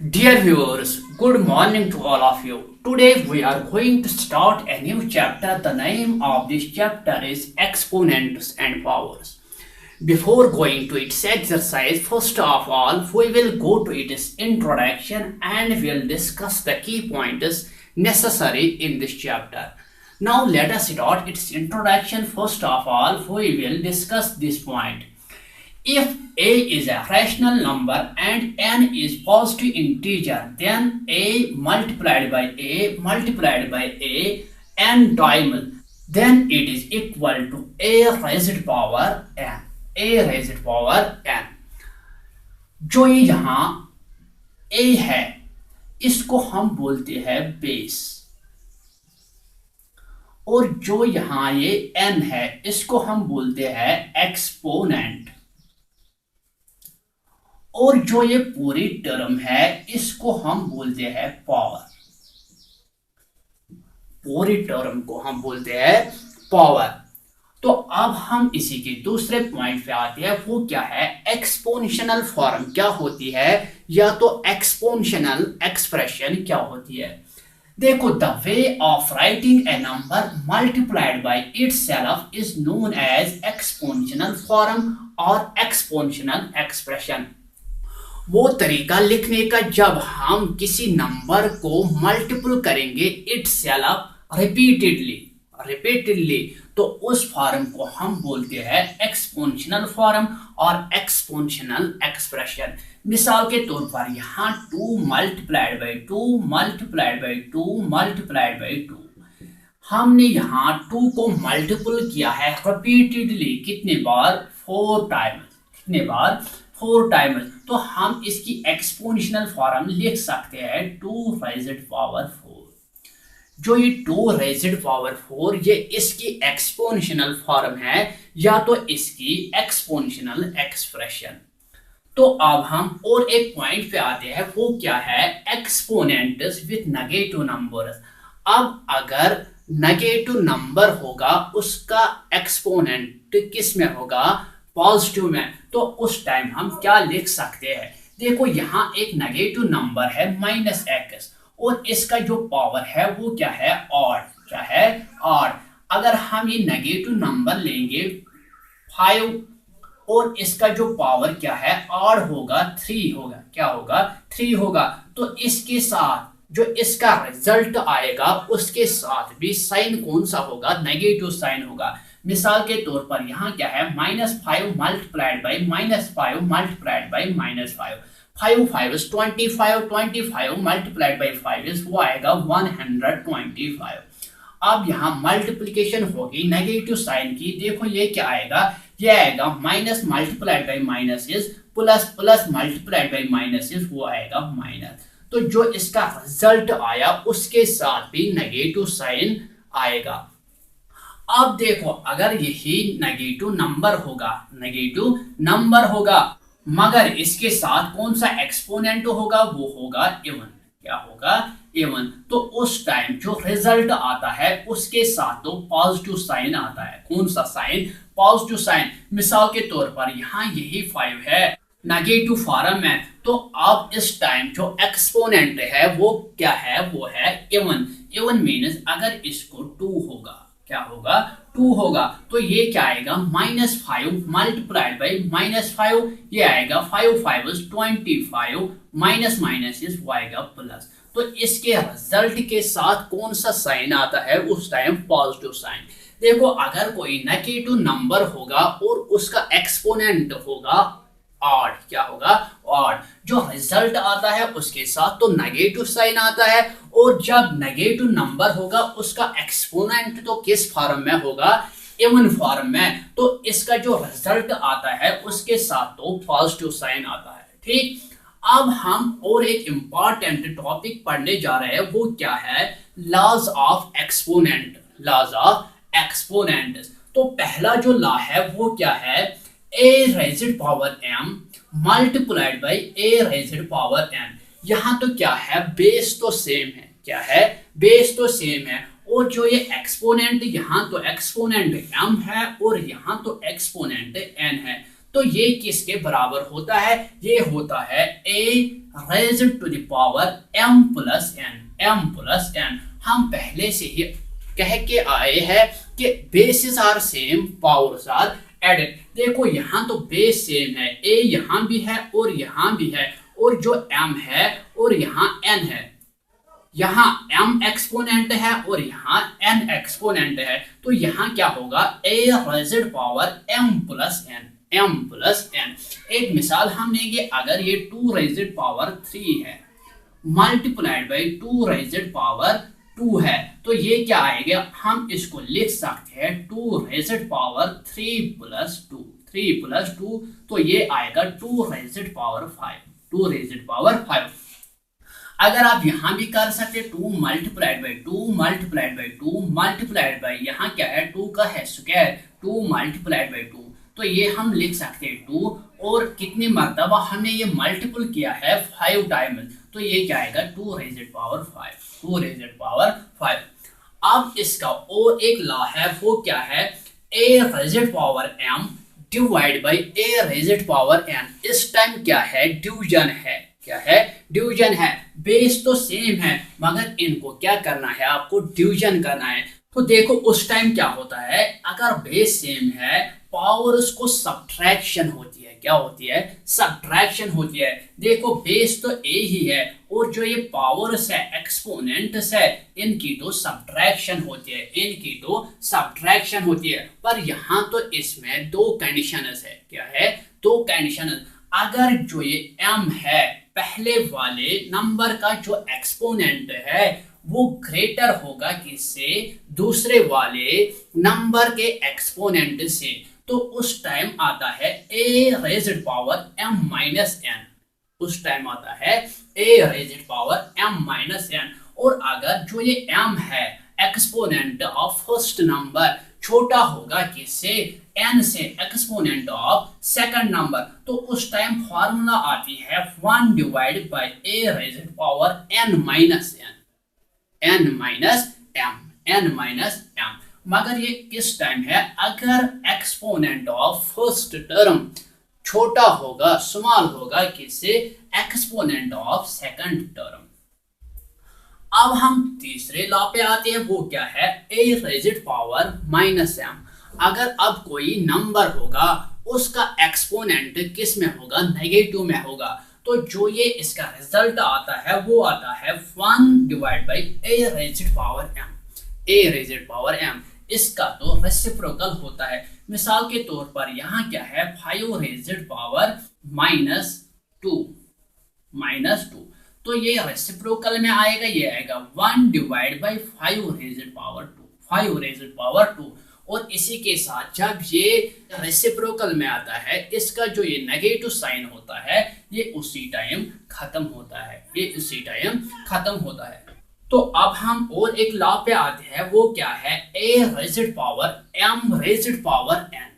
Dear viewers, good morning to all of you. Today we are going to start a new chapter. The name of this chapter is Exponents and Powers. Before going to its exercise, first of all, we will go to its introduction and we'll discuss the key points necessary in this chapter. Now let us start its introduction. First of all, we will discuss this point. If a is a rational number and n is positive integer, then a multiplied by a n times, then it is equal to a raised power n. a raised power n. जो ये यहाँ a है इसको हम बोलते हैं base, और जो यहाँ ये n है इसको हम बोलते हैं एक्सपोनेंट, और जो ये पूरी टर्म है इसको हम बोलते हैं पावर। पूरी टर्म को हम बोलते हैं पावर। तो अब हम इसी के दूसरे पॉइंट पे आते हैं, वो क्या है? एक्सपोनेंशियल फॉर्म क्या होती है, या तो एक्सपोनेंशियल एक्सप्रेशन क्या होती है। देखो, the way of writing a number multiplied by itself is known as exponential form और एक्सपोनेंशियल एक्सप्रेशन। वो तरीका लिखने का जब हम किसी नंबर को मल्टीपल करेंगे इटसेल्फ रिपीटेडली, तो उस फॉर्म को हम बोलते हैं एक्सपोनेंशियल फॉर्म और एक्सपोनेंशियल एक्सप्रेशन। मिसाल के तौर पर यहाँ 2 multiplied by 2 multiplied by 2 multiplied by 2, हमने यहाँ 2 को मल्टीपल किया है रिपीटेडली कितने बार? 4 टाइम्स। कितने बार? 4 टाइम्स। तो हम इसकी एक्सपोनेंशियल फॉर्म लिख सकते हैं 2 raised पावर 4। जो ये 2 raised पावर 4 ये इसकी एक्सपोनेंशियल फॉर्म है या तो इसकी एक्सपोनेंशियल एक्सप्रेशन। तो अब हम और एक पॉइंट पे आते हैं, वो क्या है? Exponents with negative numbers. अब अगर नेगेटिव नंबर होगा उसका एक्सपोनेंट किस में होगा? पॉजिटिव में। तो उस टाइम हम क्या लिख सकते हैं? देखो, यहाँ एक नेगेटिव नंबर है -x, और इसका जो पावर है वो क्या है? ऑड। क्या है? ऑड। अगर हम ये नेगेटिव नंबर लेंगे 5 और इसका जो पावर क्या है? ऑड होगा, 3 होगा। क्या होगा? 3 होगा। तो इसके साथ जो इसका रिजल्ट आएगा उसके साथ भी साइन कौन सा होगा? नेगेटिव साइन होगा। मिसाल के तौर पर यहाँ क्या है? -5 multiplied by -5 multiplied by -5, 5 5 is 25, 25 multiplied by 5 is वो आएगा 125। अब यहाँ मल्टीप्लिकेशन होगी नेगेटिव साइन की। देखो ये क्या आएगा? ये आएगा minus multiplied by minus is plus, plus multiplied by minus is वो आएगा माइनस। तो जो इसका रिजल्ट आया उसके साथ भी नेगेटिव साइन आएगा। अब देखो, अगर यही नेगेटिव नंबर होगा मगर इसके साथ कौन सा एक्सपोनेंट होगा? वो होगा इवन। क्या होगा? इवन। तो उस टाइम जो रिजल्ट आता है उसके साथ तो पॉजिटिव साइन आता है। कौन सा साइन? Positive sign. मिसाल के तौर पर यहाँ यही 5 है, नेगेटिव फॉर्म है, तो अब इस टाइम जो एक्सपोनेंट है वो क्या है? वो है इवन। इवन मीन्स अगर इसको 2 होगा, क्या होगा? 2 होगा। तो ये क्या आएगा? -5 मल्टीप्लाइड बाई -5, ये आएगा 5 5 is 25 माइनस माइनस इज वो आएगा प्लस। तो इसके रिजल्ट के साथ कौन सा साइन आता है? उस टाइम पॉजिटिव साइन। देखो, अगर कोई नेगेटिव नंबर होगा और उसका एक्सपोनेंट होगा ऑड, क्या होगा? ऑड। जो रिजल्ट आता है उसके साथ तो नेगेटिव साइन आता है, और जब नेगेटिव नंबर होगा उसका एक्सपोनेंट तो किस फॉर्म में होगा? इवन फॉर्म में। तो इसका जो रिजल्ट आता है उसके साथ तो पॉजिटिव साइन आता है। ठीक। अब हम और एक इंपॉर्टेंट टॉपिक पढ़ने जा रहे हैं, वो क्या है? Laws of exponent. Laws of exponent. तो पहला जो लॉ है वो क्या है? a raised power m multiplied by a raised power n। यहाँ तो क्या है? बेस तो सेम है। क्या है? बेस तो सेम है, और जो ये एक्सपोनेंट, यहाँ तो एक्सपोनेंट m है और यहाँ तो एक्सपोनेंट n है। तो ये किसके बराबर होता है? ये होता है a raised to the power m plus n। हम पहले से ही कह के आए हैं कि basis are same, powers are added. देखो यहाँ तो बेस सेम है, a यहाँ भी है और यहाँ भी है, और जो m है और यहाँ n है, यहाँ m एक्सपोनेंट है और यहाँ n एक्सपोनेंट है, तो यहाँ क्या होगा? a raised power m plus n। एक मिसाल हम लेंगे, अगर ये 2 रेज़्ड पावर 3 है मल्टीप्लाइड बाई 2 रेज़्ड पावर 2 है, तो ये क्या आएगा? हम इसको लिख सकते हैं 2 रेज़्ड पावर 3 प्लस 2, तो ये आएगा 2 रेज़्ड पावर 5। अगर आप यहाँ भी कर सकते 2 मल्टीप्लाइड बाई 2 मल्टीप्लाइड बाई यहाँ क्या है? 2 का है स्क्वायर, 2 मल्टीप्लाइड बाई 2, तो ये हम लिख सकते हैं 2, और कितनी मर्तबा हमने ये मल्टीपल किया है? 5 टाइम्स, तो ये क्या आएगा? 2 रेज़्ड पावर 5। अब इसका और एक लॉ है, वो क्या है? a raised power m divide by a raised power n। इस टाइम क्या है? डिवीजन है। बेस तो सेम है, मगर इनको क्या करना है? आपको डिवीजन करना है। तो देखो उस टाइम क्या होता है, अगर बेस सेम है, पावर्स को सब्ट्रैक्शन होती है। क्या होती है? सब्ट्रैक्शन होती है। देखो बेस तो a ही है, और जो ये पावर्स है, एक्सपोनेंट्स है, इनकी तो सब्ट्रैक्शन होती है। पर यहाँ तो इसमें 2 कंडीशंस है। क्या है? 2 कंडीशंस। अगर जो ये m है, पहले वाले नंबर का जो एक्सपोनेंट है वो ग्रेटर होगा किससे? दूसरे वाले नंबर के एक्सपोनेंट से, तो उस टाइम आता है a raised power m minus n। और अगर जो ये m है, एक्सपोनेंट ऑफ फर्स्ट नंबर छोटा होगा किससे? n से, एक्सपोनेंट ऑफ सेकंड नंबर, तो उस टाइम फॉर्मूला आती है 1 divide by a raised power n minus m। मगर ये किस टाइम है? अगर एक्सपोनेंट ऑफ फर्स्ट टर्म छोटा होगा, स्मॉल होगा किससे? Exponent of second term. अब हम तीसरे लॉ पे आते हैं, वो क्या है? a raised power minus m। अगर अब कोई नंबर होगा, उसका एक्सपोनेंट किस में होगा? नेगेटिव में होगा, तो जो ये इसका रिजल्ट आता है वो आता है 1 divide by a raised power m। इसका तो रेसिप्रोकल होता है। मिसाल के तौर पर यहाँ क्या है? 5 रेज़्ड पावर माइनस 2, तो ये रेसिप्रोकल में आएगा, ये आएगा 1 डिवाइड बाई 5 रेज़्ड पावर 2। और इसी के साथ जब ये रेसिप्रोकल में आता है, इसका जो ये नेगेटिव साइन होता है, ये उसी टाइम खत्म होता है। तो अब हम और एक लॉ पे आते हैं, वो क्या है? a raised power m raised power n।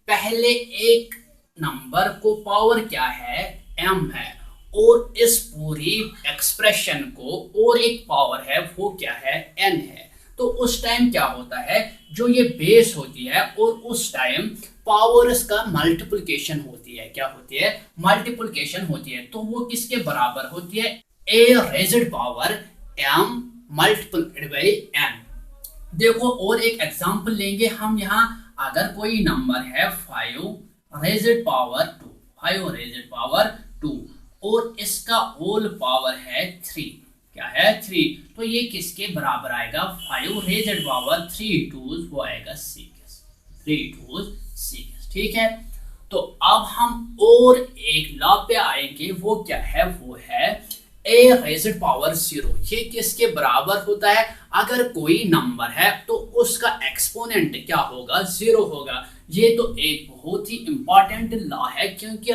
पहले एक नंबर को पावर क्या है? m है, और इस पूरी एक्सप्रेशन को और एक पावर है, वो क्या है? n है। तो उस टाइम क्या होता है? जो ये बेस होती है, और उस टाइम पावर्स का मल्टीप्लिकेशन होती है। क्या होती है? मल्टीप्लिकेशन होती है। तो वो किसके बराबर होती है? a raised power m multiplied by n। देखो और एक एग्जांपल लेंगे हम यहाँ। अगर कोई नंबर है 5 रेज़्ड पावर 2 और इसका होल पावर है 3। क्या है? 3। तो ये किसके बराबर आएगा? 5 रेज़्ड पावर 3 2s, वो आएगा 6। ठीक है। तो अब हम और एक लॉ पे आएंगे, वो क्या है? वो है a रेज़्ड पावर 0। ये किसके बराबर होता है? अगर कोई नंबर है तो उसका एक्सपोनेंट क्या होगा? 0 होगा। ये तो एक बहुत ही इंपॉर्टेंट लॉ है, क्योंकि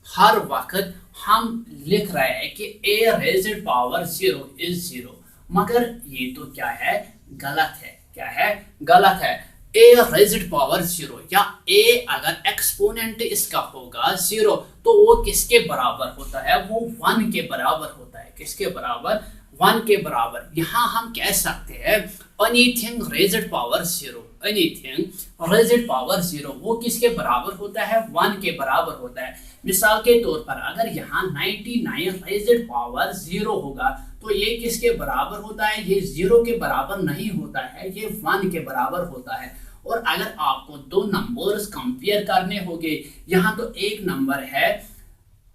हर वक्त हम लिख रहे हैं कि a रेज़्ड पावर 0 इज 0, मगर ये तो क्या है? गलत है। क्या है? गलत है। a रेज़्ड पावर 0 या a अगर एक्सपोनेंट इसका होगा 0, तो वो किसके बराबर होता है? वो 1 के बराबर होता है। किसके बराबर? 1 के बराबर। यहाँ हम कह सकते हैं anything raised power 0, anything raised power 0 वो किसके बराबर होता है, 1 के बराबर होता है। मिसाल के तौर पर अगर यहाँ 99 रेज्ड पावर 0 होगा तो ये किसके बराबर होता है, ये 0 के बराबर नहीं होता है, ये 1 के बराबर होता है। और अगर आपको दो नंबर्स कंपेयर करने होंगे, यहाँ तो एक नंबर है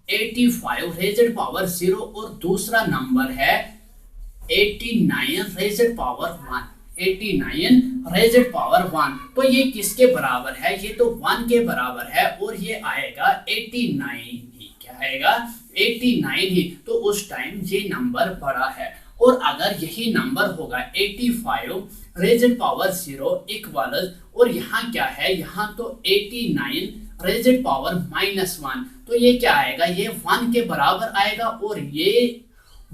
85 रेज्ड पावर 0 और दूसरा नंबर है 89 रेज्ड पावर 1, 89 रेज्ड पावर 1, तो ये किसके बराबर है, ये तो 1 के बराबर है और ये आएगा 89 ही, क्या आएगा 89 ही, तो उस टाइम ये नंबर बड़ा है। और अगर यही नंबर होगा 85 रेज्ड पावर 0 इक्वल, और यहाँ क्या है, यहाँ तो 89 रेज्ड पावर -1, तो ये क्या आएगा, ये 1 के बराबर आएगा और ये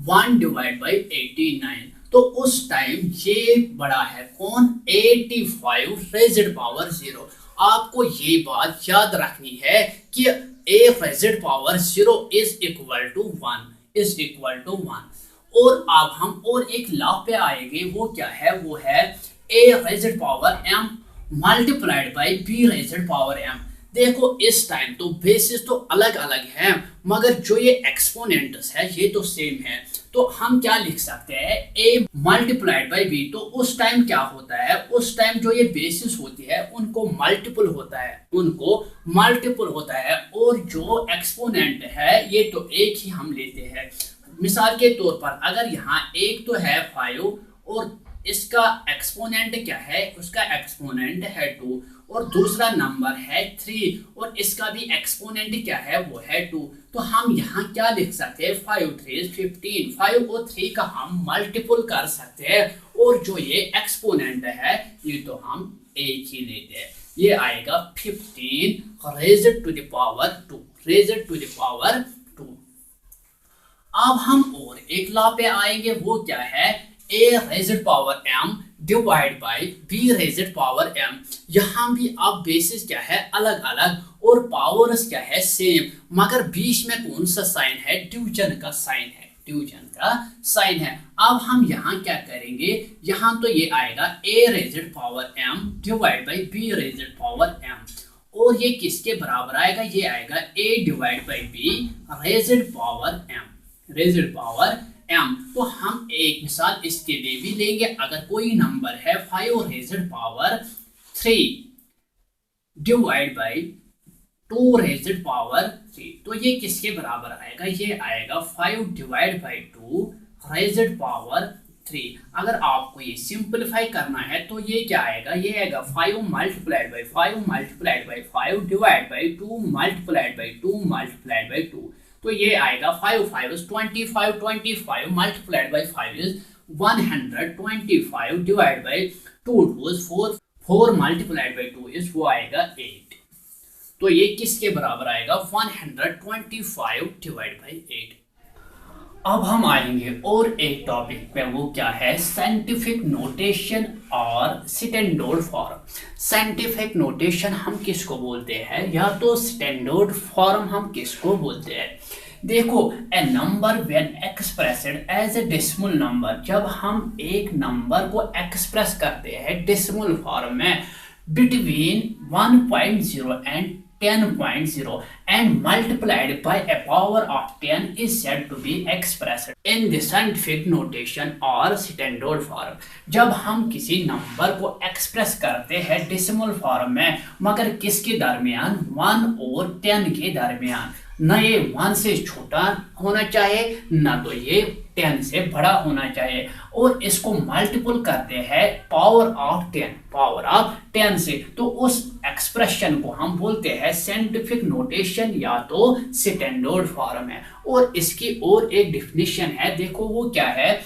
1 डिवाइड बाई 89, तो उस टाइम ये बड़ा है कौन, 85 रेज्ड पावर 0। आपको ये बात याद रखनी है कि a raised power 0 is equal to 1, और अब हम और एक लॉ पे आएंगे, वो क्या है, वो है a raised power m multiplied by b raised power m। देखो इस टाइम तो बेसिस तो अलग अलग हैं, मगर जो ये एक्सपोनेंट्स है ये तो सेम है, तो हम क्या लिख सकते हैं, a मल्टीप्लाइड बाई b। तो उस टाइम क्या होता है, उस टाइम जो ये बेसिस होती है उनको मल्टीपल होता है, और जो एक्सपोनेंट है ये तो एक ही हम लेते हैं। मिसाल के तौर पर अगर यहाँ एक तो है 5 और इसका एक्सपोनेंट क्या है, उसका एक्सपोनेंट है 2, और दूसरा नंबर है 3 और इसका भी एक्सपोनेंट क्या है, वो है 2, तो हम यहाँ क्या लिख सकते हैं, 5 3 15, 5 और 3 का हम मल्टीपल कर सकते हैं, और जो ये एक्सपोनेंट है ये तो हम एक ही लेते हैं, ये आएगा 15 रेज्ड टू द पावर 2। अब हम और एक लॉ पे आएंगे, वो क्या है, a raised power m divide by b raised power m। यहाँ भी अब बेसिस क्या है, अलग अलग, और पावर्स क्या है, सेम, मगर बीच में कौन सा साइन है, डिवीजन का साइन है। अब हम यहाँ क्या करेंगे, यहाँ तो ये आएगा a raised power m divide by b raised power m, और ये किसके बराबर आएगा, ये आएगा a divide by b raised power m। तो हम एक मिसाल इसके लिए भी लेंगे, अगर कोई नंबर है 5 raised power 3 divide by 2 raised power 3, तो ये किसके बराबर आएगा, ये आएगा 5 डिवाइड बाई 2 रेज्ड पावर 3। अगर आपको ये सिंपलीफाई करना है तो ये क्या आएगा, ये आएगा 5 multiplied by 5 divide by 2 multiplied by 2, तो ये आएगा 5 5 is 25 multiplied by 5 is 125 divided by 2 is 4 multiplied by 2 is वो आएगा 8, तो ये किसके बराबर आएगा, 125 डिवाइड बाई 8। अब हम आएंगे और एक टॉपिक पे, वो क्या है, साइंटिफिक नोटेशन और स्टैंडर्ड फॉर्म। साइंटिफिक नोटेशन हम किसको बोलते हैं, या तो स्टैंडर्ड फॉर्म हम किसको बोलते हैं। देखो, a number when expressed as a decimal number, जब हम एक नंबर को एक्सप्रेस करते हैं डेसिमल फॉर्म में between 1.0 and 10.0 and multiplied by a power of 10 is said to be expressed in the scientific notation or standard form। जब हम किसी नंबर को एक्सप्रेस करते हैं डेसिमल फॉर्म में, मगर किसके दरमियान, 1 और 10 के दरमियान, न ये 1 से छोटा होना चाहिए ना तो ये 10 से बड़ा होना चाहिए, और इसको मल्टीपल करते हैं पावर ऑफ 10 से, तो उस एक्सप्रेशन को हम बोलते हैं साइंटिफिक नोटेशन या तो स्टैंडर्ड फॉर्म है। और इसकी और एक डिफिनीशन है, देखो वो क्या है,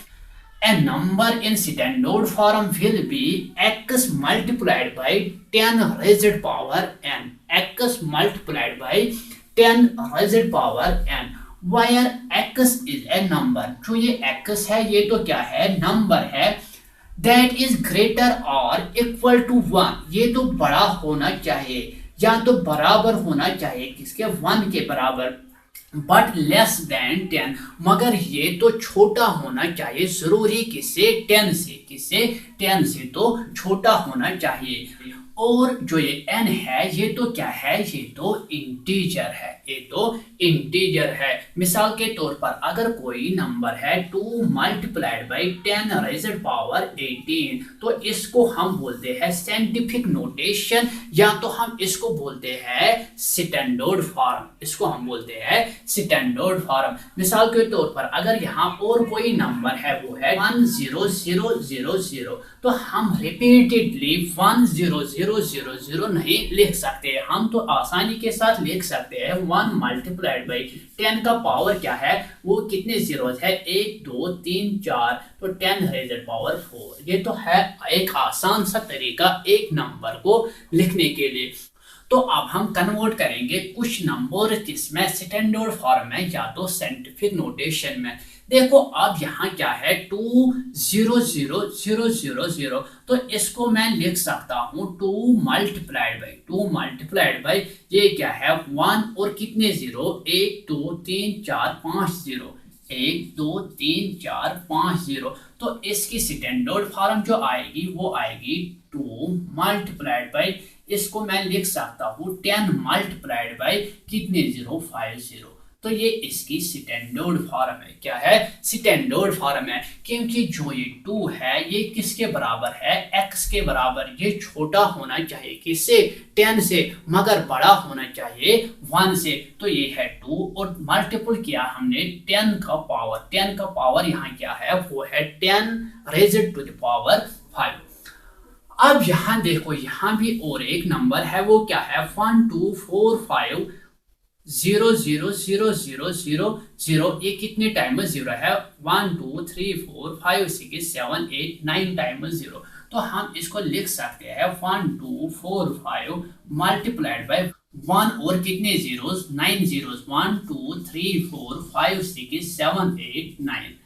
a number in standard form will be x multiplied by 10 raised power n, x multiplied by 10 raised power n, where x is a number। जो ये x है ये तो क्या है, नंबर है, that is greater or equal to 1, ये तो बड़ा होना चाहिए या तो बराबर होना चाहिए किसके, 1 के बराबर। बट लेस देन 10, मगर ये तो छोटा होना चाहिए, जरूरी किससे, 10 से, किससे, 10 से तो छोटा होना चाहिए। और जो ये n है ये तो क्या है, ये तो इंटीजर है, ये तो इंटीजर है। मिसाल के तौर पर अगर कोई नंबर है 2 मल्टीप्लाइड बाई 10 रेज़ड पावर 18, तो इसको हम बोलते हैं साइंटिफिक नोटेशन, या तो हम इसको बोलते हैं स्टैंडर्ड फॉर्म, इसको हम बोलते हैं स्टैंडर्ड फॉर्म। मिसाल के तौर पर अगर यहाँ और कोई नंबर है वो है 10000, तो हम रिपीटेडली 10000 नहीं लिख सकते, हम तो आसानी के साथ लिख सकते हैं 1 मल्टीप्लाइड बाई 10 का पावर क्या है, वो कितने जीरोस है, 1 2 3 4, तो 10 रेज़ड पावर 4। ये तो है एक आसान सा तरीका एक नंबर को लिखने के लिए। तो अब हम कन्वर्ट करेंगे कुछ नंबर किसमें, स्टैंडर्ड फॉर्म में या तो साइंटिफिक नोटेशन में। देखो अब यहाँ क्या है 20000, तो इसको मैं लिख सकता हूँ 2 मल्टीप्लाइड बाई ये क्या है 1 और कितने जीरो, 1 2 3 4 5 जीरो, 1 2 3 4 5 जीरो। तो इसकी स्टैंडर्ड फॉर्म जो आएगी वो आएगी 2 मल्टीप्लाइड बाई, इसको मैं लिख सकता हूँ 10 मल्टीप्लाइड बाई कितने जीरो, 50। तो ये इसकी स्टैंडर्ड फॉर्म है, क्या है, स्टैंडर्ड फॉर्म है। क्योंकि जो ये 2 है ये किसके बराबर है, x के बराबर, ये छोटा होना चाहिए किससे, 10 से, मगर बड़ा होना चाहिए 1 से। तो ये है 2 और मल्टीपल किया हमने 10 का पावर, 10 का पावर यहाँ क्या है, वो है 10 रेज़ड टू द पावर 5। अब यहाँ देखो यहाँ भी और एक नंबर है, वो क्या है 1 2 4 5 0 0 0 0 0 0, ये कितने टाइम जीरो है, 1 2 3 4 5 6 7 8 9 टाइम जीरो। तो हम इसको लिख सकते हैं 1 2 4 5 मल्टीप्लाइड बाई 1 और कितने जीरोस, 9 जीरोस, 1 2 3 4 5 6 7 8 9।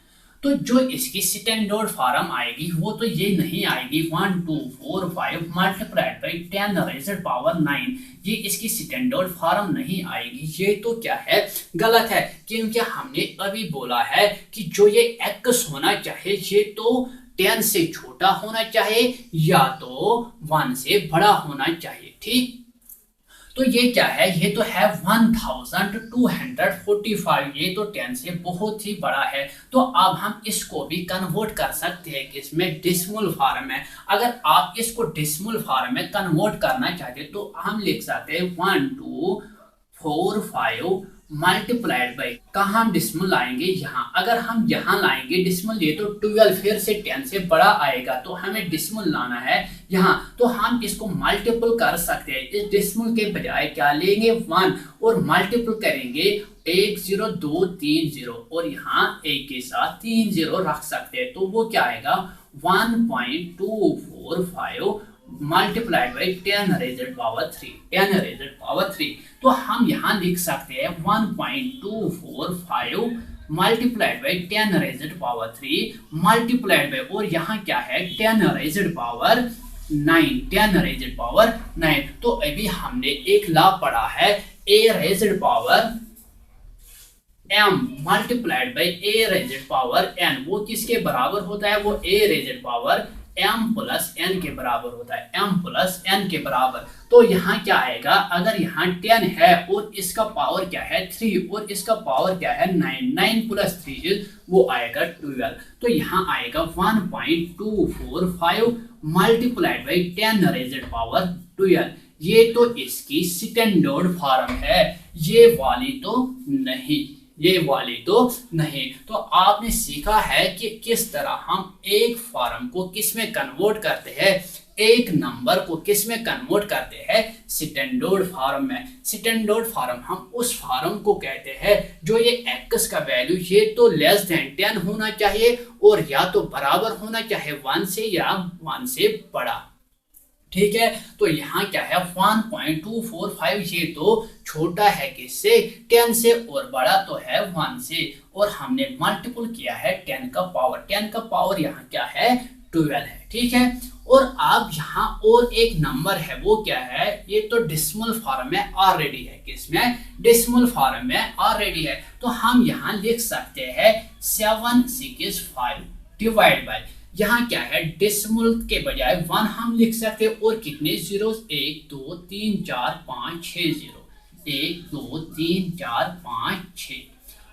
तो जो इसकी स्टैंडर्ड फॉर्म आएगी वो तो ये नहीं आएगी 1 2 4 5 मल्टीप्लाइड बाई 10 रेज़ड पावर 9, ये इसकी स्टैंडर्ड फॉर्म नहीं आएगी। ये तो क्या है, गलत है, क्योंकि हमने अभी बोला है कि जो ये x होना चाहिए ये तो 10 से छोटा होना चाहिए या तो 1 से बड़ा होना चाहिए, ठीक। तो ये क्या है, ये तो है 1245, ये तो 10 से बहुत ही बड़ा है। तो अब हम इसको भी कन्वर्ट कर सकते हैं कि इसमें डेसिमल फॉर्म में। अगर आप इसको डेसिमल फॉर्म में कन्वर्ट करना चाहते तो हम लिख सकते हैं 1 2 4 5 मल्टीप्लाइड बाई, कहाँ हम डेसिमल लाएंगे, यहाँ। अगर हम यहाँ लाएंगे डेसिमल ये तो 12 फिर से 10 से बड़ा आएगा, तो हमें डेसिमल लाना है यहाँ। तो हम इसको मल्टीपल कर सकते हैं, इस डेसिमल के बजाय क्या लेंगे 1 और मल्टीपल करेंगे 1 0 2 3 0 और यहाँ 1 के साथ 3 0 रख सकते हैं। तो वो क्या आएगा 1.245 multiplied by 10 raised power 3, 10 raised power 3। तो हम यहाँ लिख सकते हैं 1.245 multiplied by 10 raised power 3 multiplied by, और यहाँ क्या है 10 रेज़ड पावर 9, 10 रेज़ड पावर 9। तो अभी हमने एक लॉ पढ़ा है a raised power m multiplied by a raised power n, वो किसके बराबर होता है, वो a raised power m plus n के बराबर होता है, m प्लस n के बराबर। तो यहाँ क्या आएगा, अगर यहाँ 10 है और इसका पावर क्या है 3 और इसका पावर क्या है 9, 9 प्लस 3 वो आएगा 12। तो यहाँ आएगा 1.245 मल्टीप्लाइड बाई 10 रेज़ड पावर 12। ये तो इसकी स्टैंडर्ड फॉर्म है, ये वाली तो नहीं, ये वाली तो नहीं। तो आपने सीखा है कि किस तरह हम एक फॉर्म को किस में कन्वर्ट करते हैं, एक नंबर को किस में कन्वर्ट करते हैं, स्टैंडर्ड फॉर्म में। स्टैंडर्ड फॉर्म हम उस फॉर्म को कहते हैं जो ये x का वैल्यू ये तो लेस देन 10 होना चाहिए और या तो बराबर होना चाहिए 1 से या 1 से बड़ा, ठीक है। तो यहाँ क्या है 1.245, ये तो छोटा है किससे 10 से और बड़ा तो है 1 से, और हमने मल्टीपल किया है 10 का पावर, 10 का पावर यहाँ क्या है 12 है, ठीक है। और अब यहाँ और एक नंबर है, वो क्या है, ये तो डेसिमल फॉर्म में ऑलरेडी है, किसमें, डेसिमल फॉर्म में ऑलरेडी है। तो हम यहाँ लिख सकते हैं 765 डिवाइड बाय, यहाँ क्या है, डेसिमल के बजाय 1 हम लिख सकते हैं, और कितने जीरोस, 1 2 3 4 5 6 जीरो, 1 2 3 4 5 6।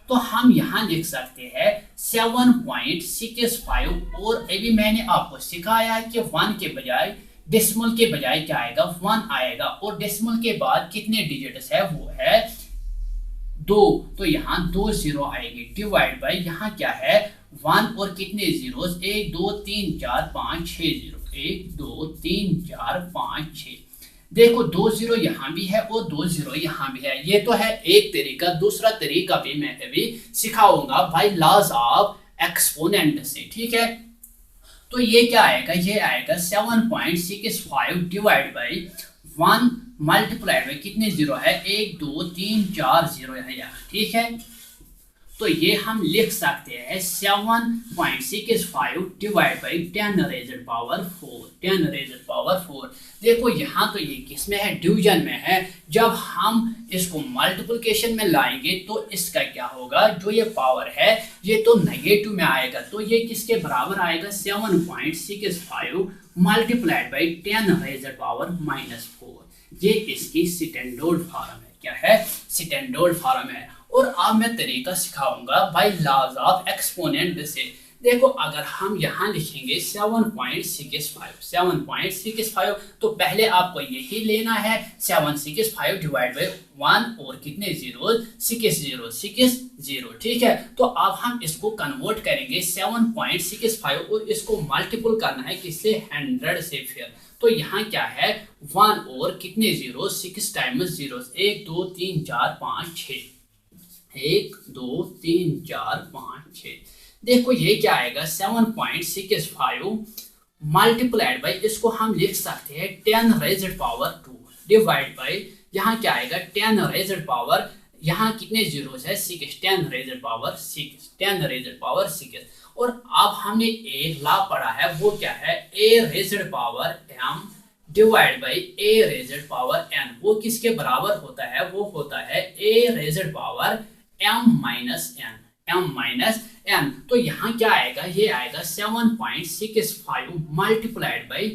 तो हम यहाँ लिख सकते हैं 7.65, और अभी मैंने आपको सिखाया है कि 1 के बजाय, डेसिमल के बजाय क्या आएगा, 1 आएगा, और डेसिमल के बाद कितने डिजिट्स है, वो है 2, तो यहाँ 2 जीरो आएगी, डिवाइड बाय यहाँ क्या है 1 और कितने जीरोस, 1 2 3 4 5 6 जीरो, 1 2 3 4 5 6। देखो 2 जीरो यहाँ भी है और 2 जीरो यहाँ भी है, ये तो है एक तरीका। दूसरा तरीका भी मैं अभी सिखाऊंगा भाई, लॉज ऑफ एक्सपोनेंट से, ठीक है। तो ये क्या आएगा, ये आएगा 7.65 डिवाइड बाई 1 मल्टीप्लाइड बाई कितने जीरो है, 1 2 3 4 जीरो है यहाँ, ठीक है। तो ये हम लिख सकते हैं 7.65 divide by 10 raised power 4, 10 raised power 4। देखो यहाँ तो ये किसमें है, डिवीजन में है। जब हम इसको मल्टीप्लिकेशन में लाएंगे तो इसका क्या होगा, जो ये पावर है ये तो नेगेटिव में आएगा, तो ये किसके बराबर आएगा, 7.65 मल्टीप्लाइड बाई 10 रेज़्ड पावर -4। ये इसकी स्टैंडर्ड फॉर्म है, क्या है, स्टैंडर्ड फॉर्म है। और अब मैं तरीका सिखाऊंगा भाई लॉज ऑफ एक्सपोनेंट से। देखो अगर हम यहाँ लिखेंगे 7.65 तो पहले आपको यही लेना है 765 डिवाइड बाई 1 और कितने जीरो, 6 0, ठीक है। तो अब हम इसको कन्वर्ट करेंगे 7.65 और इसको मल्टीपल करना है किससे, 100 से। फिर तो यहाँ क्या है 1 और कितने जीरो, 6 टाइम्स जीरो, 1 2 3 4 5 6, 1 2 3 4 5 6। देखो ये क्या आएगा 7.65 मल्टीप्लाइड बाई, इसको हम लिख सकते हैं 10 रेज़्ड पावर 2 डिवाइड बाई यहाँ क्या आएगा 10 रेज़्ड पावर, यहाँ कितने जीरोस है 6, 10 रेज़्ड पावर 6, 10 रेज़्ड पावर 6। और अब हमने एक लॉ पढ़ा है, वो क्या है, a raised power m divide by a raised power n। वो किसके बराबर होता है, वो होता है a raised power m minus n। तो यहाँ क्या आएगा, ये आएगा 7.65 multiplied by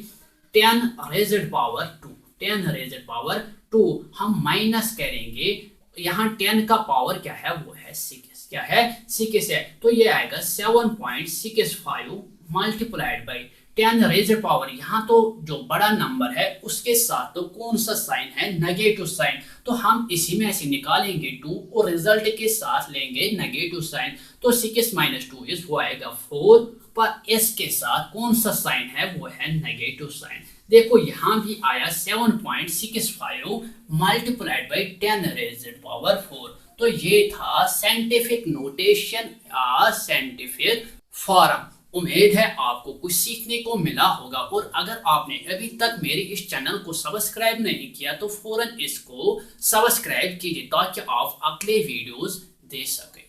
10 raised power 2, 10 raised power 2। हम माइनस करेंगे, यहाँ 10 का पावर क्या है, वो है 6, क्या है 6 है। तो ये आएगा 7.65 मल्टीप्लाइड बाई 10 रेज़्ड पावर, यहाँ तो जो बड़ा नंबर है उसके साथ तो कौन सा साइन है, नेगेटिव साइन। तो हम इसी में ऐसे निकालेंगे 2 और रिजल्ट के साथ लेंगे नेगेटिव साइन। तो 6 - 2 वो आएगा 4, पर इसके साथ कौन सा साइन है, वो है नेगेटिव साइन। देखो यहाँ भी आया 7.65 मल्टीप्लाइड बाई 10 रेज़्ड पावर 4। तो ये था साइंटिफिक नोटेशन या साइंटिफिक फॉर्म। उम्मीद है आपको कुछ सीखने को मिला होगा, और अगर आपने अभी तक मेरे इस चैनल को सब्सक्राइब नहीं किया तो फौरन इसको सब्सक्राइब कीजिए ताकि आप अगले वीडियोस देख सकें।